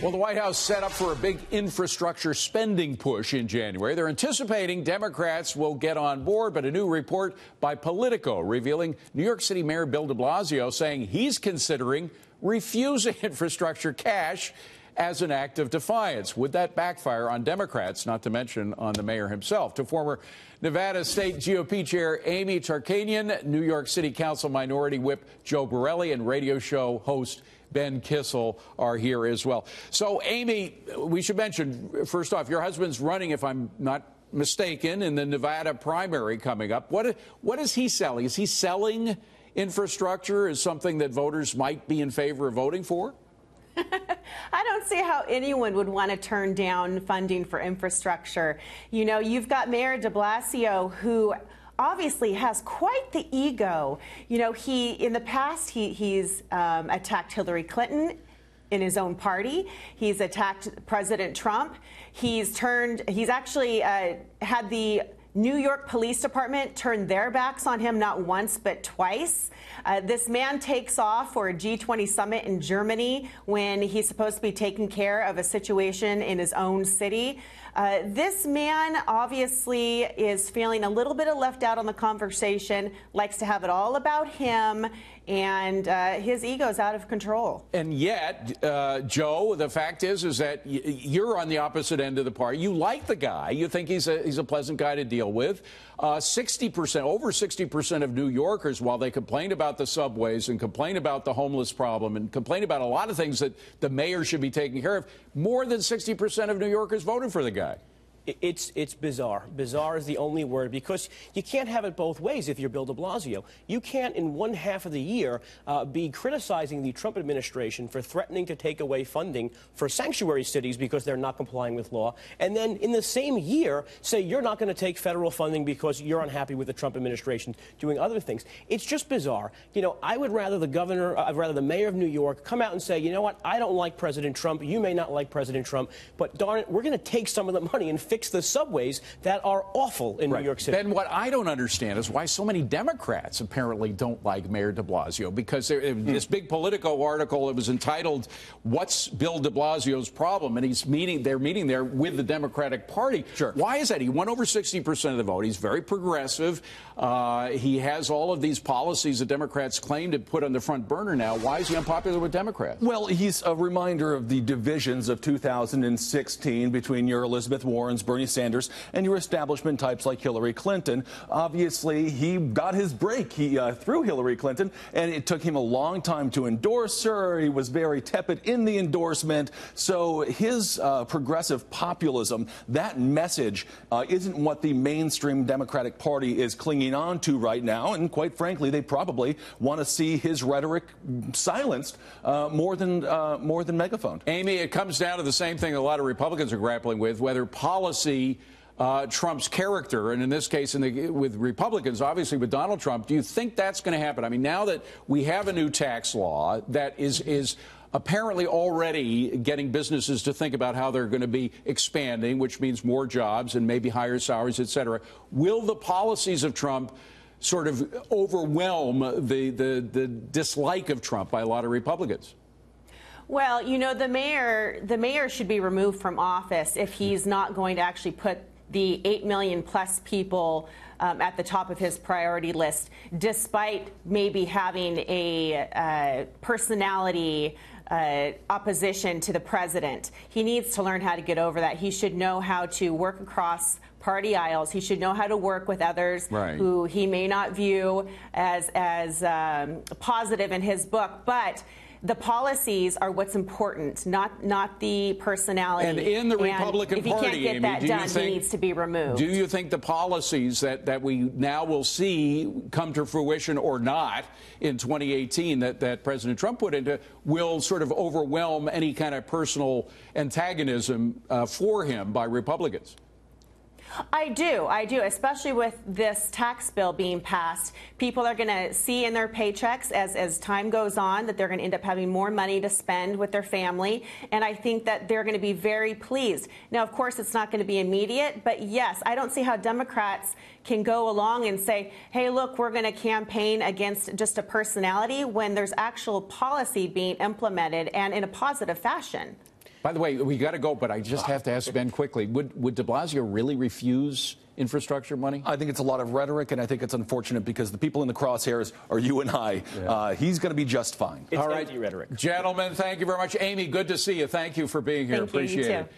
Well, the White House set up for a big infrastructure spending push in January. They're anticipating Democrats will get on board, but a new report by Politico revealing New York City Mayor Bill de Blasio saying he's considering refusing infrastructure cash as an act of defiance. Would that backfire on Democrats, not to mention on the mayor himself? To former Nevada State GOP Chair Army Tarkanian, New York City Council Minority Whip Joe Borelli, and radio show host Ben Kissel are here as well. So, Amy, we should mention, first off, your husband's running, if I'm not mistaken, in the Nevada primary coming up. What is he selling? Is he selling infrastructure as something that voters might be in favor of voting for? I don't see how anyone would want to turn down funding for infrastructure. You know, you've got Mayor de Blasio, who obviously has quite the ego. You know, in the past, he's attacked Hillary Clinton in his own party. He's attacked President Trump. He's actually had the New York Police Department turn their backs on him not once but twice. This man takes off for a G20 summit in Germany when he's supposed to be taking care of a situation in his own city. This man obviously is feeling a little bit left out on the conversation, likes to have it all about him, and his ego's out of control. And yet, Joe, the fact is that you're on the opposite end of the party. You like the guy. You think he's a pleasant guy to deal with. 60%, over 60% of New Yorkers, while they complain about the subways and complain about the homeless problem and complain about a lot of things that the mayor should be taking care of, more than 60% of New Yorkers voted for the guy. It's bizarre. Bizarre is the only word, because you can't have it both ways if you're Bill de Blasio. You can't, in one half of the year, be criticizing the Trump administration for threatening to take away funding for sanctuary cities because they're not complying with law, and then in the same year say you're not going to take federal funding because you're unhappy with the Trump administration doing other things. It's just bizarre. You know, I would rather the mayor of New York come out and say, you know what, I don't like President Trump. You may not like President Trump, but darn it, we're going to take some of the money and fix the subways that are awful in New York City. Ben, what I don't understand is why so many Democrats apparently don't like Mayor de Blasio, because this big Politico article, it was entitled, "What's Bill de Blasio's Problem?" And they're meeting there with the Democratic Party. Sure. Why is that? He won over 60% of the vote. He's very progressive. He has all of these policies that Democrats claim to put on the front burner now. Why is he unpopular with Democrats? Well, he's a reminder of the divisions of 2016 between your Elizabeth Warrens, Bernie Sanders, and your establishment types like Hillary Clinton. Obviously, he got his break. He threw Hillary Clinton, and it took him a long time to endorse her. He was very tepid in the endorsement. So his progressive populism, that message, isn't what the mainstream Democratic Party is clinging on to right now. And quite frankly, they probably want to see his rhetoric silenced more than megaphoned. Amy, it comes down to the same thing a lot of Republicans are grappling with, whether policy trumps character, and in this case, with Republicans, obviously with Donald Trump. Do you think that's going to happen? I mean, now that we have a new tax law that is apparently already getting businesses to think about how they're going to be expanding, which means more jobs and maybe higher salaries, et cetera, will the policies of Trump sort of overwhelm the dislike of Trump by a lot of Republicans? Well, you know, the mayor should be removed from office if he's not going to actually put the 8 million plus people at the top of his priority list, despite maybe having a personality opposition to the president. He needs to learn how to get over that. He should know how to work across party aisles. He should know how to work with others who he may not view as positive in his book, but the policies are what's important, not the personality. And in the Republican Party, if he can't get that done, he needs to be removed. Do you think the policies that we now will see come to fruition or not in 2018 that President Trump put into will sort of overwhelm any kind of personal antagonism for him by Republicans? I do, especially with this tax bill being passed. People are going to see in their paychecks as time goes on that they're going to end up having more money to spend with their family, and I think that they're going to be very pleased. Now, of course, it's not going to be immediate, but yes, I don't see how Democrats can go along and say, hey, look, we're going to campaign against just a personality when there's actual policy being implemented and in a positive fashion. By the way, we got to go, but I just have to ask Ben quickly. Would de Blasio really refuse infrastructure money? I think it's a lot of rhetoric, and I think it's unfortunate because the people in the crosshairs are you and I. Yeah. He's going to be just fine. It's all right, empty rhetoric. Gentlemen, thank you very much. Amy, good to see you. Thank you for being here. Thank you, Appreciate you it. too.